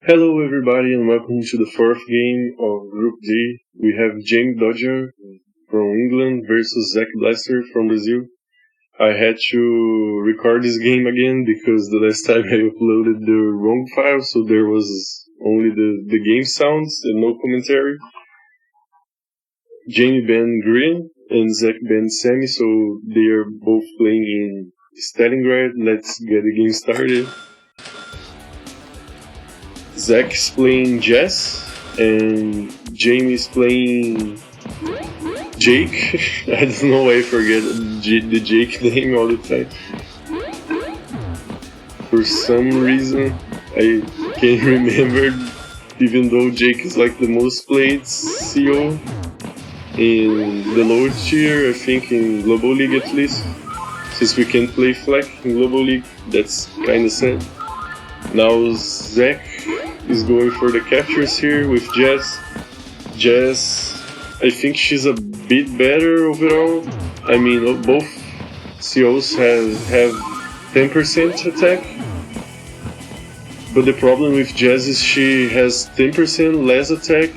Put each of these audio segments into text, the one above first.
Hello everybody and welcome to the fourth game of Group D. We have JammieDodger from England versus Zack Blaster from Brazil. I had to record this game again because the last time I uploaded the wrong file, so there was only the game sounds and no commentary. Jamie banned Green and Zack banned Sammy, so they are both playing in Stalingrad. Let's get the game started. Zack is playing Jess, and Jamie is playing Jake. I don't know why I forget the Jake name all the time. For some reason, I can't remember, even though Jake is like the most played CO in the lower tier, I think in Global League at least. Since we can't play Flag in Global League, that's kinda sad. Now Zack is going for the captures here with Jess. Jess, I think she's a bit better overall. I mean, both COs have 10% attack. But the problem with Jess is she has 10% less attack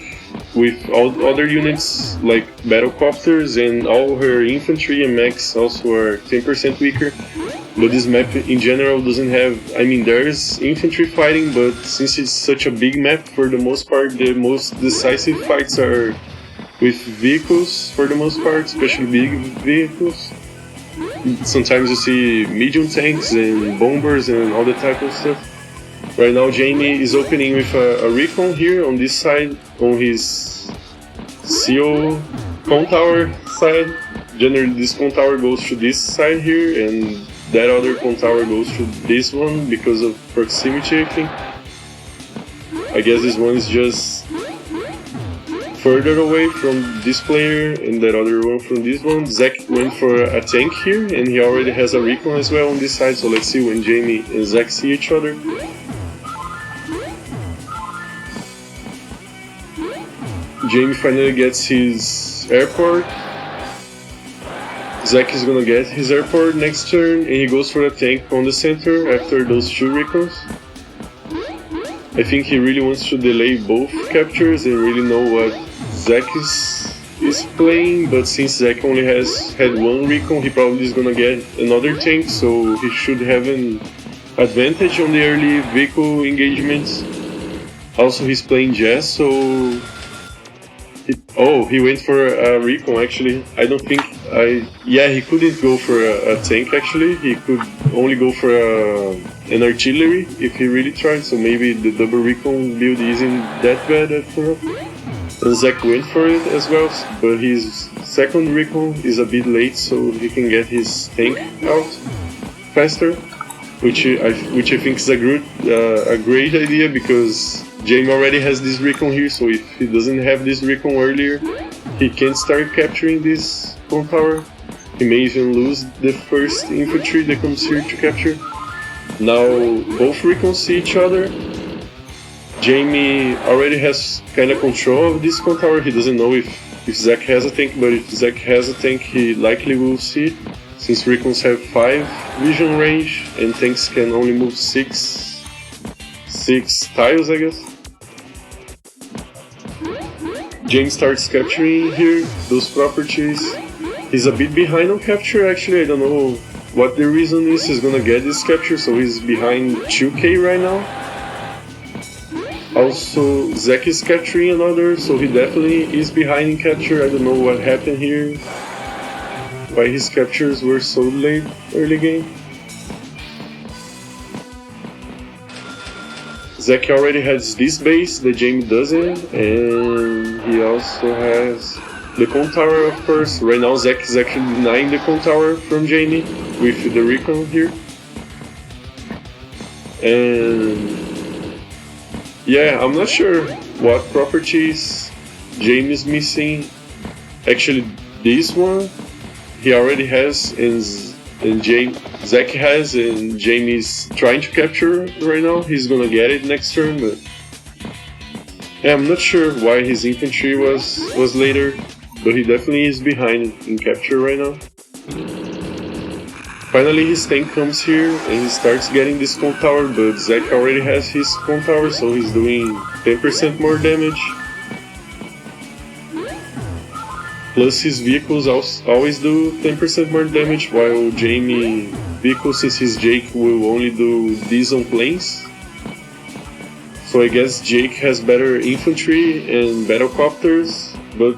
with all other units like battlecopters, and all her infantry and mechs also are 10% weaker. But this map in general doesn't have, I mean, there's infantry fighting, but since it's such a big map, for the most part, the most decisive fights are with vehicles for the most part, especially big vehicles. Sometimes you see medium tanks and bombers and all that type of stuff. Right now Jamie is opening with a recon here on this side, on his CO con tower side. Generally this con tower goes to this side here, and that other con tower goes to this one because of proximity, I think. I guess this one is just further away from this player, and that other one from this one. Zack went for a tank here, and he already has a recon as well on this side, so let's see when Jamie and Zack see each other. Jamie finally gets his airport. Zack is gonna get his airport next turn, and he goes for a tank on the center after those two recons. I think he really wants to delay both captures and really know what Zack is playing, but since Zack only had one recon, he probably is gonna get another tank, so he should have an advantage on the early vehicle engagements. Also, he's playing Jess, so he went for a recon actually. I don't think he couldn't go for a tank actually. He could only go for an artillery if he really tried, so maybe the double recon build isn't that bad after all. And Zack went for it as well, but his second recon is a bit late, so he can get his tank out faster, which I think is a great idea, because Jamie already has this recon here, so if he doesn't have this recon earlier, he can't start capturing this con tower. He may even lose the first infantry that comes here to capture. Now both recons see each other. Jamie already has kind of control of this con tower. He doesn't know if Zack has a tank, but if Zack has a tank, he likely will see it, since recons have 5 vision range and tanks can only move 6 tiles, I guess. James starts capturing here those properties. He's a bit behind on capture actually. I don't know what the reason is. He's gonna get this capture, so he's behind 2k right now. Also, Zack is capturing another, so he definitely is behind in capture. I don't know what happened here, why his captures were so late early game. Zack already has this base that Jamie doesn't, and he also has the con tower, of course. Right now Zack is actually denying the con tower from Jamie with the recon here. And yeah, I'm not sure what properties Jamie is missing. Actually, this one he already has, and Zack has, and Jamie's trying to capture right now. He's gonna get it next turn, but yeah, I'm not sure why his infantry was later, but he definitely is behind in capture right now. Finally his tank comes here and he starts getting this cone tower, but Zack already has his cone tower, so he's doing 10% more damage. Plus his vehicles always do 10% more damage, while Jammie vehicle, since his Jake, will only do this on planes. So I guess Jake has better infantry and battlecopters, but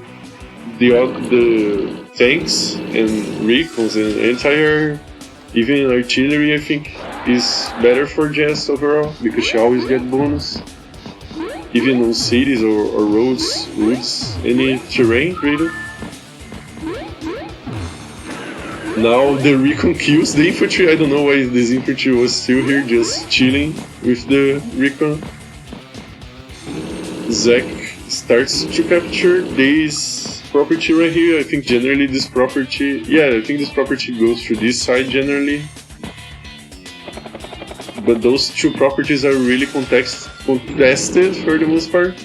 the tanks and recons and entire, even artillery, I think, is better for Jess overall, because she always gets bonus. Even on cities or roads, woods, any terrain, really. Now the recon kills the infantry. I don't know why this infantry was still here, just chilling with the recon. Zack starts to capture this property right here. I think generally this property... yeah, I think this property goes to this side generally. But those two properties are really contested for the most part.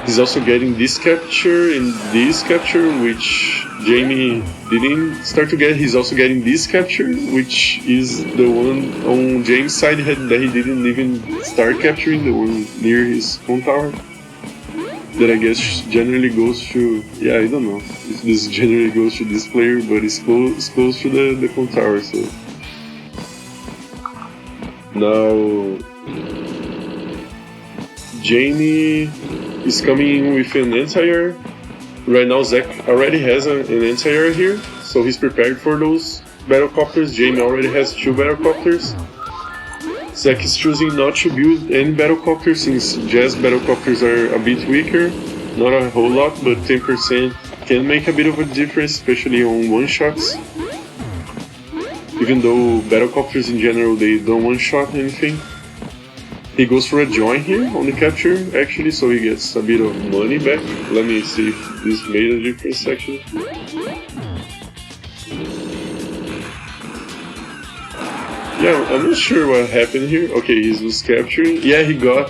He's also getting this capture and this capture, which Jammie didn't start to get. He's also getting this capture, which is the one on James' side that he didn't even start capturing, the one near his cone tower. That I guess generally goes to... yeah, I don't know if this generally goes to this player, but it's close to the cone tower, so... Now... Jammie is coming in with an anti-air. Right now Zack already has an anti-air here, so he's prepared for those battlecopters. Jammie already has 2 battlecopters. Zack is choosing not to build any battlecopters since Jess battlecopters are a bit weaker. Not a whole lot, but 10% can make a bit of a difference, especially on one-shots. Even though battlecopters in general, they don't one-shot anything. He goes for a join here on the capture, actually, so he gets a bit of money back. Let me see if this made a difference, actually. Yeah, I'm not sure what happened here. Okay, he was capturing. Yeah, he got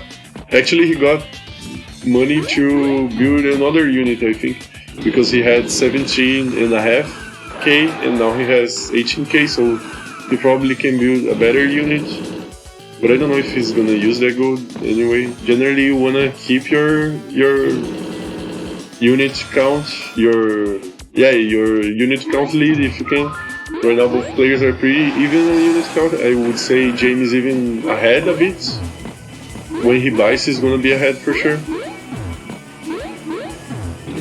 money to build another unit, I think, because he had 17.5k and now he has 18k, so he probably can build a better unit. But I don't know if he's gonna use that gold anyway. Generally, you wanna keep your unit count, your unit count lead if you can. Right now, both players are pretty even on unit count. I would say Jammie's even ahead a bit. When he buys, he's gonna be ahead for sure.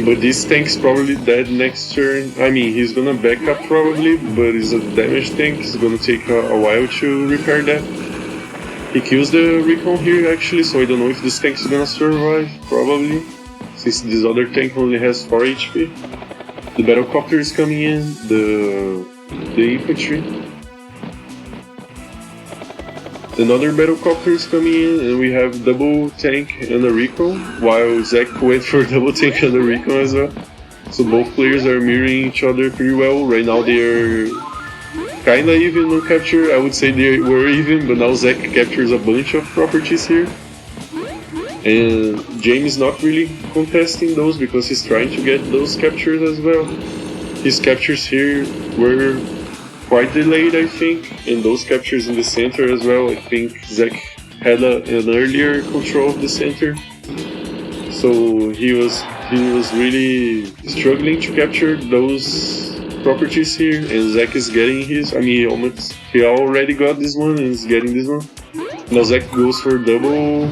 But this tank's probably dead next turn. I mean, he's gonna back up probably, but it's a damage tank. It's gonna take a while to repair that. He kills the recon here actually, so I don't know if this tank is gonna survive, probably, since this other tank only has 4 HP. The battlecopter is coming in, the infantry. Another battlecopter is coming in, and we have double tank and a recon, while Zack went for double tank and a recon as well. So both players are mirroring each other pretty well. Right now they are kinda even on capture. I would say they were even, but now Zack captures a bunch of properties here. And Jammie's not really contesting those because he's trying to get those captures as well. His captures here were quite delayed, I think, and those captures in the center as well. I think Zack had an earlier control of the center, so he was really struggling to capture those properties here, and Zack is getting his. I mean, he already got this one and is getting this one. Now Zack goes for double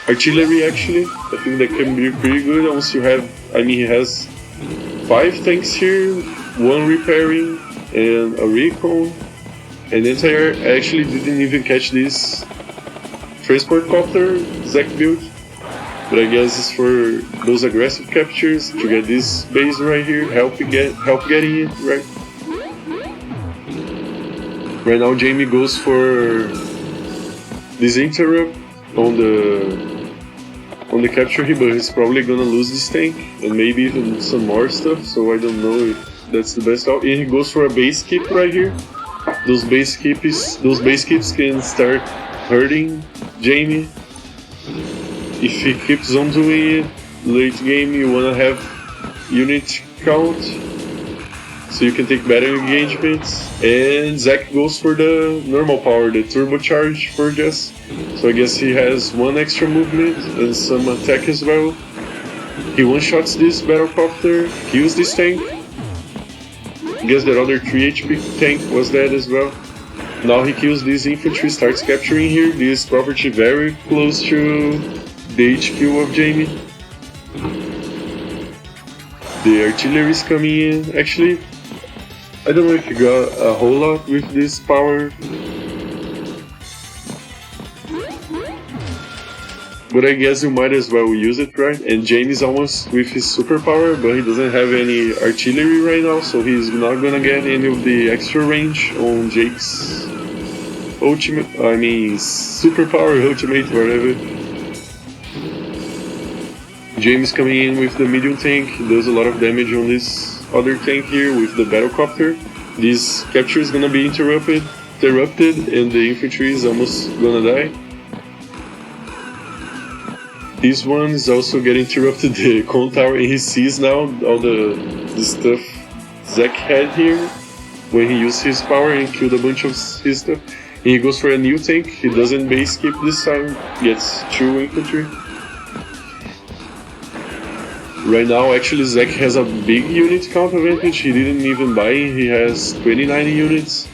artillery actually. I think that can be pretty good once you have, I mean, he has 5 tanks here, 1 repairing and a recon. And the entire, I actually didn't even catch this transport copter Zack built, but I guess it's for those aggressive captures to get this base right here, help getting it right. Right now Jammie goes for this interrupt on the capture here, but he's probably gonna lose this tank and maybe even some more stuff, so I don't know if that's the best out. And he goes for a base keep right here. Those base keeps can start hurting Jammie. If he keeps on doing it, late game you wanna have unit count so you can take better engagements. And Zack goes for the normal power, the turbocharge for Jess. So I guess he has one extra movement and some attack as well. He one-shots this battlecopter, kills this tank. I guess that other 3 HP tank was dead as well. Now he kills this infantry, starts capturing here. This property very close to the HQ of Jammie. The artillery is coming in. Actually, I don't know if you got a whole lot with this power, but I guess you might as well use it, right? And Jammie's almost with his superpower, but he doesn't have any artillery right now, so he's not gonna get any of the extra range on Jake's ultimate, superpower, ultimate, whatever. Jammie's coming in with the medium tank, does a lot of damage on this other tank here with the battlecopter. This capture is gonna be interrupted, and the infantry is almost gonna die. This one is also getting interrupted, the con tower, and he sees now all the stuff Zack had here when he used his power and killed a bunch of his stuff. And he goes for a new tank, he doesn't base skip this time, gets 2 infantry. Right now, actually, Zack has a big unit count advantage. He didn't even buy, he has 29 units.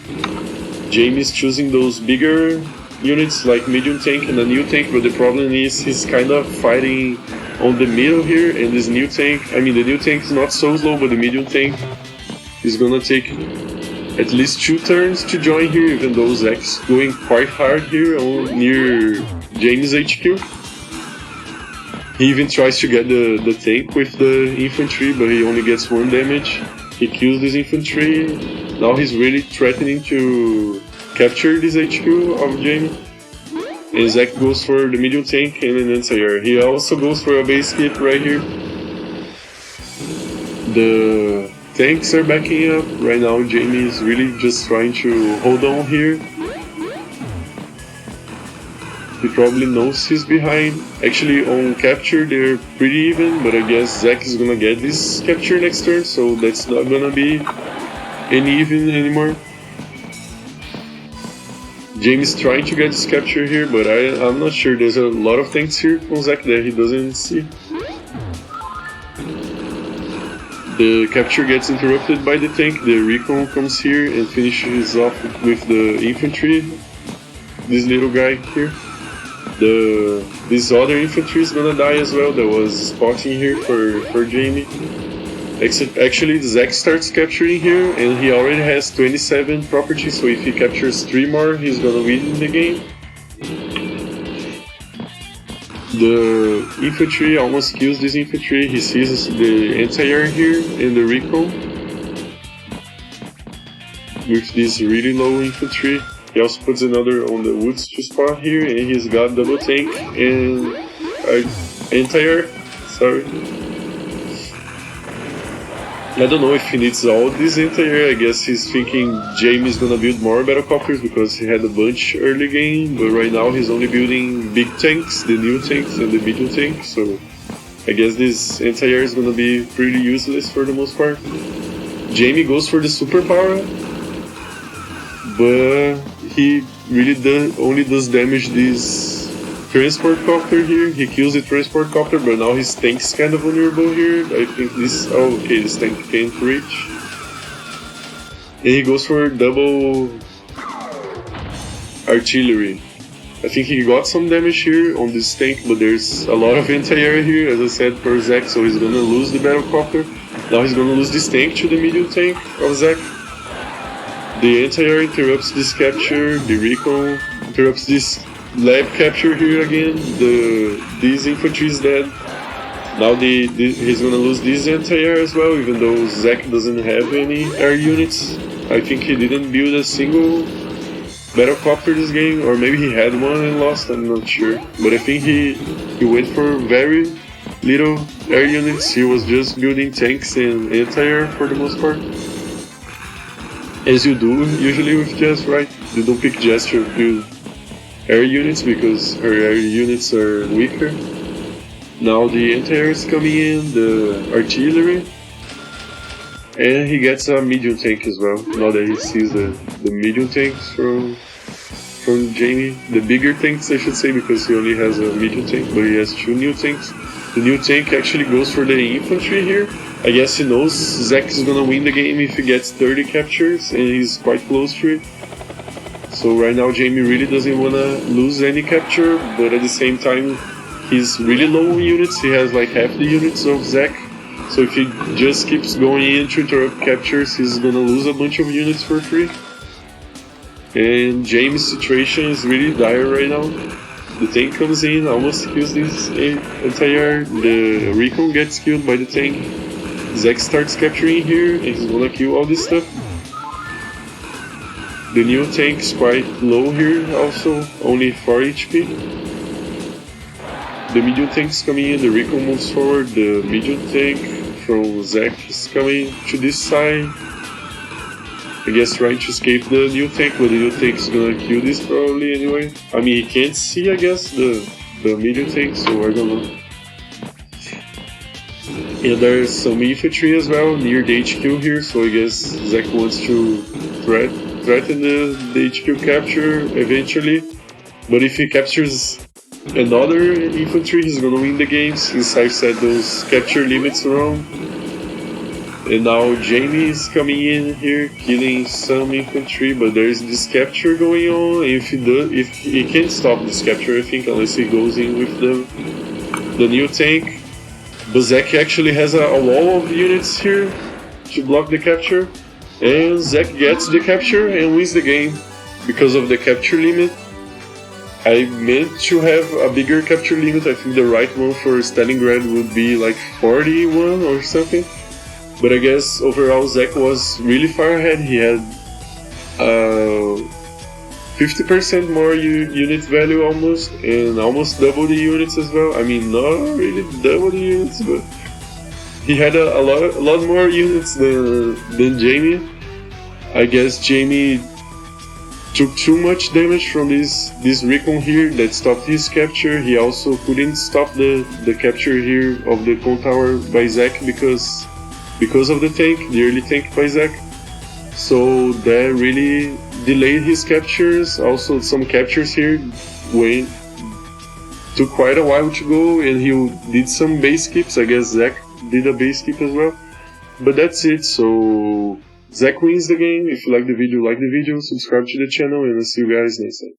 Jammie's choosing those bigger units like medium tank and a new tank, but the problem is he's kind of fighting on the middle here, and this new tank, the new tank is not so slow, but the medium tank is gonna take at least 2 turns to join here, even though Zack's going quite hard here near Jammie's HQ. He even tries to get the tank with the infantry, but he only gets 1 damage. He kills this infantry. Now he's really threatening to capture this HQ of Jammie. And Zack goes for the medium tank and an anti-air. He also goes for a base kit right here. The tanks are backing up. Right now Jammie is really just trying to hold on here. He probably knows he's behind. Actually, on capture they're pretty even, but I guess Zack is gonna get this capture next turn, so that's not gonna be any even anymore. Jammie's trying to get this capture here, but I'm not sure. There's a lot of tanks here from Zack that he doesn't see. The capture gets interrupted by the tank. The recon comes here and finishes off with the infantry. This little guy here. This other infantry is gonna die as well. There was spotting here for Jammie. Actually, Zack starts capturing here, and he already has 27 properties, so if he captures 3 more, he's gonna win the game. The infantry almost kills this infantry. He sees the anti-air here and the recon with this really low infantry. He also puts another on the woods to spot here, and he's got double tank and anti-air. Sorry. I don't know if he needs all this anti-air. I guess he's thinking Jammie's gonna build more battlecopters because he had a bunch early game, but right now he's only building big tanks, the new tanks and the medium tanks, so I guess this anti-air is gonna be pretty useless for the most part. Jammie goes for the superpower, but he really only does damage this transport copter here. He kills the transport copter, but now his tank's kind of vulnerable here. I think this tank can't reach. And he goes for double artillery. I think he got some damage here on this tank, but there's a lot of anti-air here, as I said, for Zack, so he's gonna lose the battlecopter. Now he's gonna lose this tank to the medium tank of Zack. The anti-air interrupts this capture, the recon interrupts this lab capture here again. This infantry is dead. Now he's gonna lose this anti-air as well, even though Zack doesn't have any air units. I think he didn't build a single battlecopter this game, or maybe he had one and lost, I'm not sure. But I think he went for very little air units. He was just building tanks and anti-air for the most part. As you do usually with Jess, right? You don't pick Jess to build air units because her air units are weaker. Now the anti-air is coming in, the artillery. And he gets a medium tank as well, now that he sees the medium tanks from Jammie. The bigger tanks, I should say, because he only has a medium tank, but he has 2 new tanks. The new tank actually goes for the infantry here. I guess he knows Zack is gonna win the game if he gets 30 captures, and he's quite close to it. So right now Jammie really doesn't wanna lose any capture, but at the same time he's really low on units. He has like half the units of Zack. So if he just keeps going in to interrupt captures, he's gonna lose a bunch of units for free. And Jammie's situation is really dire right now. The tank comes in, almost kills this entire. The recon gets killed by the tank. Zack starts capturing here, and he's gonna kill all this stuff. The new tank's quite low here also, only 4 HP. The medium tank's coming in, the recon moves forward, the medium tank from Zack is coming to this side. I guess trying to escape the new tank, but the new tank's gonna kill this probably anyway. I mean, he can't see, I guess, the medium tank, so I don't know. And there's some infantry as well near the HQ here, so I guess Zack wants to threaten the HQ capture eventually. But if he captures another infantry, he's gonna win the game since I've set those capture limits wrong. And now Jammie is coming in here, killing some infantry, but there's this capture going on. If he can't stop this capture, I think, unless he goes in with the new tank. But Zack actually has a wall of units here to block the capture, and Zack gets the capture and wins the game because of the capture limit. I meant to have a bigger capture limit. I think the right one for Stalingrad would be like 41 or something. But I guess overall Zack was really far ahead. He had 50% more unit value almost, and almost double the units as well. I mean, not really double the units, but he had a lot more units than Jammie. I guess Jammie took too much damage from this recon here that stopped his capture. He also couldn't stop the capture here of the con tower by Zack because of the tank, the early tank by Zack. So that really delayed his captures. Also some captures here took quite a while to go, and he did some base keeps. I guess Zack did a base keep as well. But that's it, so Zack wins the game. If you like the video, subscribe to the channel, and I'll see you guys next time.